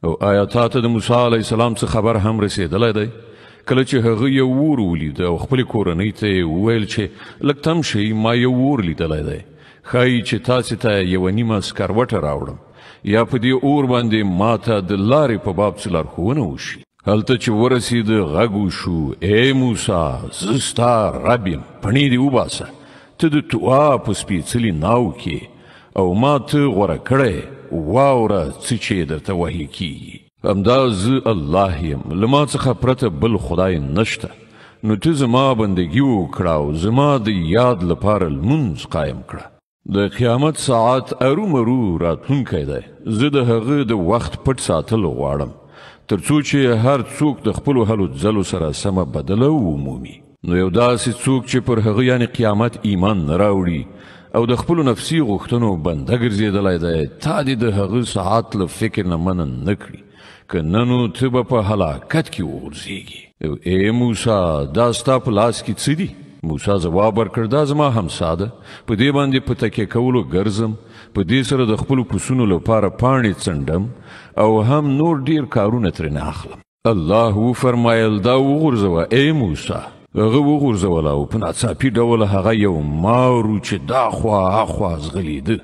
او آیا تا ته د موسی علیه السلام څه خبر هم رسېدلی دی؟ کله چې هغه یو اور ولید او خپلې کورنۍ ته یې وویل چې لږ تم شئ، ما یو اور لیدلی دی، ښایي چې تاسې ته یوه نیمه سکروټه راوړم یا په دې اور باندې ما ته د لارې په باب څه لارښوونه وشي. هلته چې ورسېده غږ وشو: ای موسی، زه ستا رب یم، پڼې دې وباسه، ته د طوا په سپېڅلي ناو کې او ما ته غوره کړی، واوره څه چې درته وحی کیږي. همدا زه الله یم، له ما څخه پرته بل خدای نشته. نو ته زما بندګي وکړه او زما د یاد لپاره لمونځ قایم کړه. د قیامت ساعت ارومرو راتلونکی دی. زه د هغه د وخت پټ ساتل غواړم تر څو چې هر څوک د خپلو هلو ځلو سره سمه بدله ومومي. نو یو داسې څوک چې پر هغه یعنې قیامت ایمان نه راوړي او د خپلو نفسي غوښتنو بنده ګرځېدلی دی، تا دې د هغه ساعت له فکر نه منع نه کړي، که نه نو ته به په هلاکت کې وغورځېږي. ای موسی، دا ستا په لاس کې څه دي؟ موسی ځواب ورکړ: دا زما همسا ده، په دې باندې په تکیه کولو ګرځم، په دې سره د خپلو پسونو لپاره پاڼې څنډم او هم نور ډیر کارونه ترېنه اخلم. الله وفرمایل: دا وغورځوه ای موسی. هغه وغورځوله او په ناڅاپي ډول هغه یو مار و چې دا خوا اخوا ځغلېده.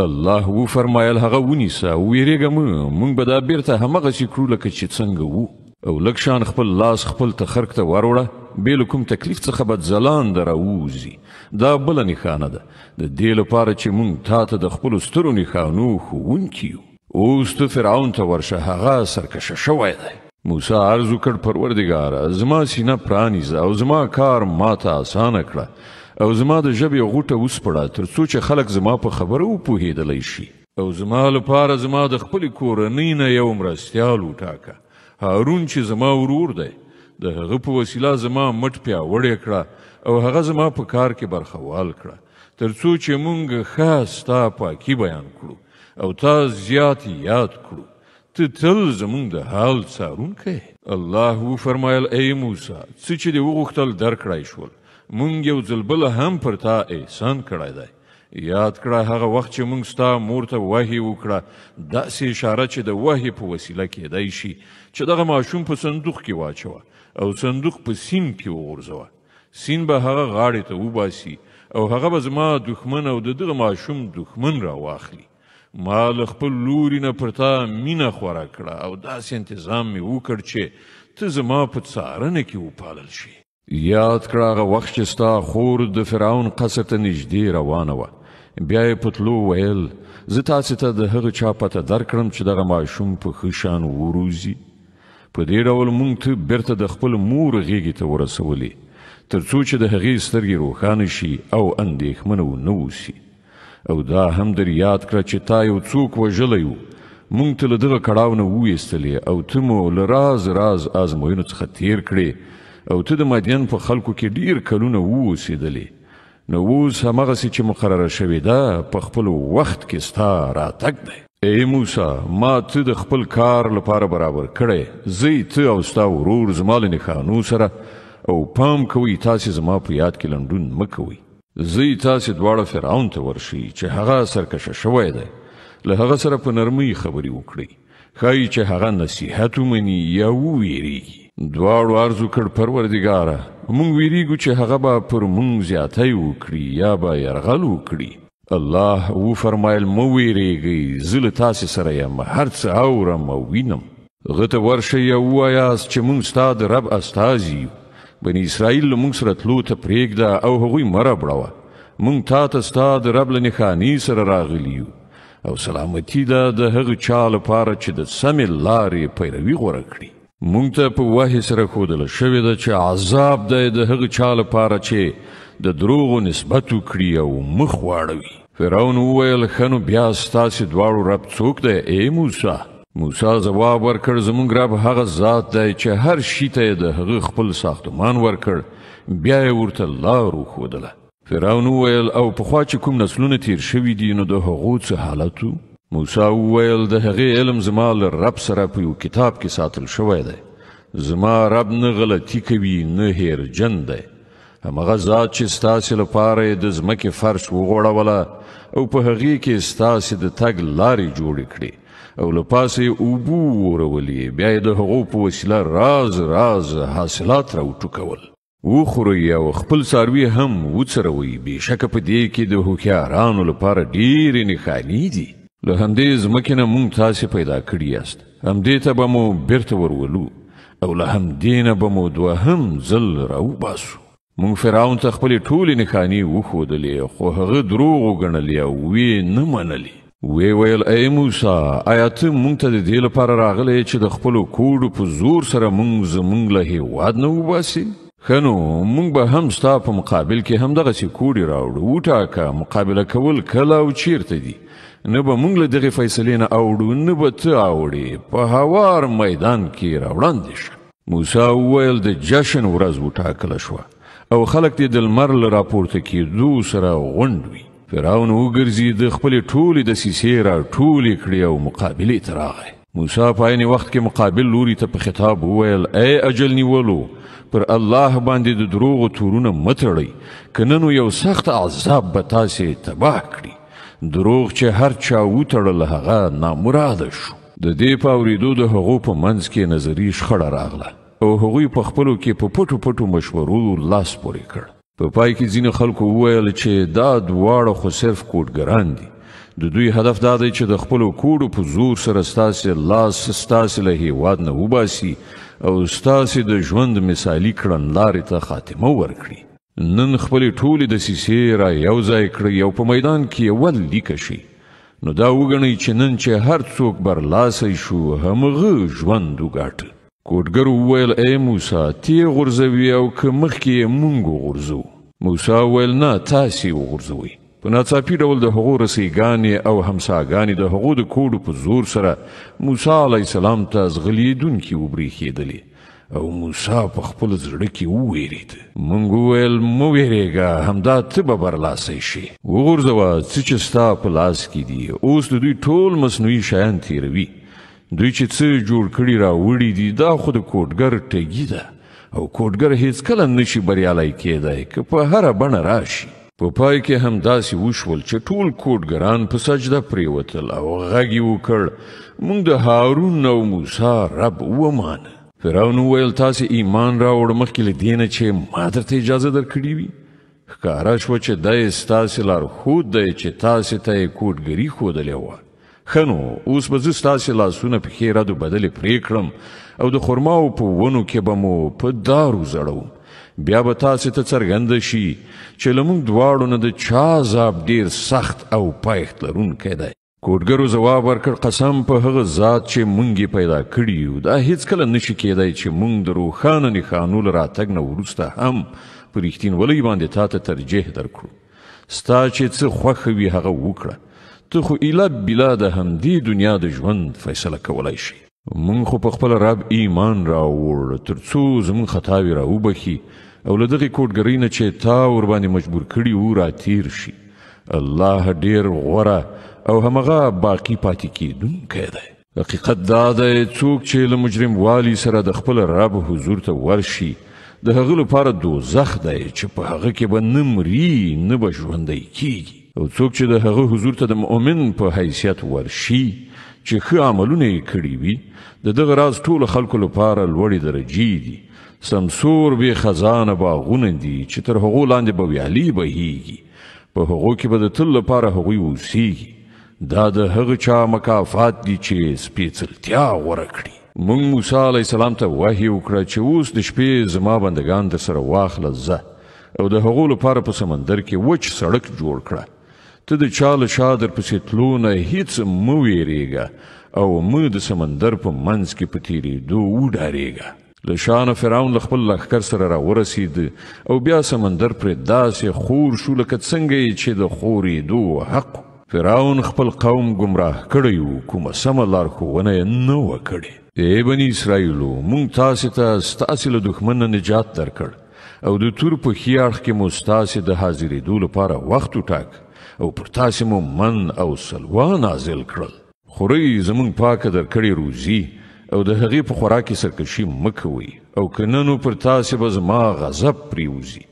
الله وفرمایل: هغه ونیسه، ویرېږه مه، موږ به دا بیرته همغسې کړو لکه چې څنګه وو. او لږ شان خپل لاس خپل تخرګ ته وروړه، بې له کوم تکلیف څخه به ځلانده راووځي. دا بله نښانه ده د دې لپاره چې موږ تا ته د خپلو سترو نښانو ښوونکي یو. اوس ته فرعون ته ورشه، هغه سرکشه شوی دی. موسی عرض وکړ: پروردګاره، زما سینه پرانیزه او زما کار ماته اسانه کړه او زما د ژبې غوټه وسپړه تر څو چې خلک زما په خبره وپوهېدلی شي. او زما لپاره زما د خپلې کورنۍ نه یو مرستیال وټاکه، هارون چې زما ورور دی. د هغه په وسیله زما مټ پیاوړی کړه او هغه زما په کار کې برخوال کړه تر څو چې مونږ ښه ستا پاکي بیان کړو او تا زیات یاد کړو. ته تل زمونږ د حال څارونکی. الله وفرمایل: ای موسی، څه چې دې وغوښتل درکړی شول، مونږ یو ځل بل هم پر تا احسان کړی دی. یاد کړه هغه وخت چې مونږ ستا مور ته وحی وکړه، داسې اشاره چې د وحی په وسیله کېدی شي چې دغه ماشوم په صندوق کې واچوه او صندوق په سیند کې وغورځوه. سیند به هغه غاړې ته وباسي او هغه به زما دښمن او د دغه ماشوم دښمن راواخلي. ما له خپل لوري نه پر تا مینه خوره کړه او داسې انتظام مې وکړ چې ته زما په څارنه کې وپالل شي. یاد کړه هغه وخت چې ستا خور د فرعون قصر ته نږدې روانه وه، بیا یې په تلو ویل: زه تاسې ته د هغه چا پته درکړم چې دغه ماشوم په ښه شان وروزي. په دې ډول مونږ ته بیرته د خپل مور غېږې ته ورسولې تر څو چې د هغې سترګې روښانه شي او اندېښمنه ونه اوسي. او دا هم در یاد کړه چې تا یو څوک وژلی و، مونږ ته له دغه کړاو نه وویستلې او ته مو له راز راز ازموینو څخه تیر کړې او ته د مدین په خلکو کې ډیر کلونه ووسېدلې. نو اوس همغسې چې مقرره شوې ده په خپل وخت کې ستا راتګ دی. ای موسی، ما ته د خپل کار لپاره برابر کړی، زه ته او ستا ورور زما له نښانو سره، او پام کوئ تاسې زما په یاد کې لنډون مه کوئ. زه تاسې دواړه فرعون ته ورشئ چې هغه سرکشه شوی دی، له هغه سره په نرمۍ خبرې وکړئ، ښایي چې هغه نصیحت ومني یا وویریږي. دواړو عرض وکړ: پروردګاره، مونږ ویریږو چې هغه به پر مونږ زیاتی وکړي یا به یرغل وکړي. الله وفرمایل: مه ویریږئ، زه له تاسې سره یم، هر څه اورم او وینم. هغه ته ورشئ او ووایاست چې مونږ ستا د رب استازي یو. بني اسرائیل له مونږ سره تلو ته پرېږده او هغوی مه ربړوه. مونږ تا ته ستا د رب له نښانې سره راغلي یو او سلامتي ده د هغه چا لپاره چې د سمې لارې پیروي غوره کړي. مونږ ته په وحی سره ښودله شوې ده چې عذاب دی د هغه چا لپاره چې د دروغو نسبت وکړي او مخ واړوي. فرعون وویل: ښه نو بیا ستاسې دواړو رب څوک دی ای موسی؟ موسی ځواب ورکړ: زموږ رب هغه ذات دی چې هر شي ته یې د هغه خپل ساختمان ورکړ، بیا یې ورته لار وښودله. فرعون وویل: او پخوا چې کوم نسلونه تیر شوي دي نو د هغو څه حالت و؟ موسی وویل: د هغې علم زما له رب سره په یو کتاب کې ساتل شوی دی. زما رب نه غلطي کوي نه هیرجن دی. همغه ذات چې ستاسې لپاره یې د ځمکې فرش وغوړوله او په هغې کې ستاسې د تګ لارې جوړې کړې او له پاسه یې اوبه ورولې، بیا یې د هغو په وسیله راز راز حاصلات راوټوکول. وخورئ او خپل څاروي هم وڅروئ. بېشکه په دې کې د هوښیارانو لپاره ډېرې نښانې دي. له همدې ځمکې نه موږ تاسې پیدا کړي یاست، همدې ته به مو بیرته ورولو او له همدې نه به مو دوهم ځل راوباسو. موږ فرعون ته خپلې ټولې نښانې وښودلې، خو هغه دروغ وګڼلې او ویې نه منلې. وی ویل ای موسی، آیا ته موږ ته د دې لپاره راغلی چې د خپلو کوډو په زور سره موږ زموږ له هېواد نه وباسې؟ ښه نو موږ به هم ستا په مقابل کې همدغسې کوډې راوړو. وټاکه مقابله کول کله او چیرته دي. نه به موږ له دغې فیصلې نه اوړو، نه به ته اوړې. په هوار میدان کې راوړاندې شه. موسی وویل د جشن ورځ وټاکله شوه او خلک دې د لمر له راپورته کېدو سره غونډ وي. فرعون وګرځېد، خپلې ټولې دسیسې راټولې کړې او مقابلې ته راغی. موسی په عین وخت کې مقابل لوري ته په خطاب وویل ای اجل نیولو، پر الله باندې د دروغو تورونه مه تړئ، که نه نو یو سخت عذاب به تاسې تباه کړي. دروغ چې هر چا وتړل هغه نامراده شو. د دې په اورېدو د هغو په منځ کې نظري شخړه راغله او هغوی په خپلو کې په پټو پټو مشورو لاس پورې کړ. په پای کې ځینې خلکو وویل چې دا دواړه خو صرف کوډګران دي. د دوی هدف دا دی چې د خپلو کوډو په زور سره ستاسې لاس ستاسې له هېواد نه وباسي او ستاسې د ژوند مثالي کړنلارې ته خاتمه ورکړي. نن خپلې ټولې دسیسې را یو ځای کړئ او په میدان کې یوه لیکه شي. نو دا وګڼئ چې نن چې هر څوک برلاسی شو، همغه ژوند وګاټه. کوډګر وویل ای موسی، تی غورځوي او که مخکې یې موږ وغورځو؟ موسی وویل نه، تاسې وغورځوئ. په ناڅاپي ډول د هغو رسیګانې او همساګانې د هغو د کوډو په زور سره موسی علیه السلام ته ځغلېدونکي وبرېښېدلې او موسی په خپل زړه کې وویرېد. موږ وویل مه ویرېږه، همدا ته به برلاسی شي. وغورځوه څه چې ستا په لاس کې دي. اوس د دوی ټول مصنوعي شیان تېروي. دوی چې څه جوړ کړي راوړي دي دا خو د کوډګر ټګي ده او کوډګر هیڅکله نشي بریالی کېدی که په هره بڼه راشي. په پای کې هم داسې وشول چې ټول کوډګران په سجده پرېوتل او غږ یې وکړ موږ د هارون او موسی رب ومانه. فرعون وویل تاسې ایمان راوړ مخکې له دې نه چې ما درته اجازه درکړې وي. ښکاره شوه چې دی ستاسې لارښود دی چې تاسې ته یې کوډګري ښودلې وه. ښه نو اوس به زه ستاسې لاسونه پښې ردو بدلې پرې کړم او د خرماو په ونو کې به مو په دارو زړوم. بیا به تاسې ته څرګنده شي چې له موږ دواړو نه د چا عذاب ډېر سخت او پایښت لرونکی دی. کوډګرو ځواب ورکړ قسم په هغه ذات چې موږ یې پیدا کړي یو، دا هیڅکله نشي کېدی چې موږ د روښانه نښانو له راتګ نه وروسته هم په رښتینولۍ باندې تا ته ترجیح درکړو. ستا چې څه خوښه وي هغه وکړه. ته خو ایله بیله د همدې دنیا د ژوند فیصله کولی شي. موږ خو په خپل رب ایمان راوړ تر څو زموږ خطاوې راوبخي او له دغې کوډګرۍ نه چې تا ورباندې مجبور کړي وو راتیر شي. الله ډېر غوره او همغه باقی پاتې کېدونکی دی. حقیقت دا دی څوک چې له مجرم والي سره د خپل رب حضور ته ورشي د هغه لپاره دوزخ دی چې په هغه کې به نه مري نه به ژوندی کېږي. او څوک چې د هغه حضور ته د مؤمن په حیثیت ورشي چې ښه عملونه یې کړي وي د دغه راز ټولو خلکو لپاره لوړې درجې دي. سمسور بې خزانه باغونه دي چې تر هغو لاندې به ویالې بهیږي. په هغو کې به د تل لپاره هغوی اوسیږي. دا د هغه چا مکافات دي چې سپېڅلتیا غوره کړي. موږ موسی علیه السلام ته وحی وکړه چې اوس د شپې زما بندګان در سره واخله ځه او د هغو لپاره په سمندر کې وچ سړک جوړ کړه. ته د چا له شا درپسې تلو نه هیڅ مه ویرېږه او مه د سمندر په منځ کې په تېرېدو وډارېږه. له شا نه فرعون له خپل لښکر سره راورسېد او بیا سمندر پرې داسې خور شو لکه څنګه یې چې د خورېدو حق. فرعون خپل قوم گمراه کړی و، کومه سمه لارښوونه یې نه وه کړې. ای بني اسرائیلو، موږ تاسې ته ستاسې له دښمن نه نجات درکړ او د تور په ښي اړخ کې مو ستاسې د حاضرېدو لپاره وخت وټاک او پر تاسې مو من او سلوا نازل کړل. خورئ زموږ پاکه درکړې روزي او د هغې په خوراک کې سرکشي مه کوئ او که نه نو پر تاسې به زما غضب پرېوځي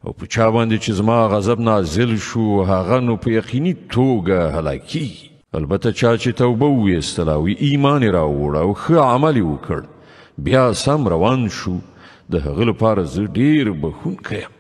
او په چا باندې چې زما غضب نازل شو هغه نو په یقیني توګه هلاکیږي. البته چا چې توبه وویستله او ایمان یې راووړ او ښه عمل یې وکړ بیا سم روان شو د هغه لپاره زه ډېر بخښونکی یم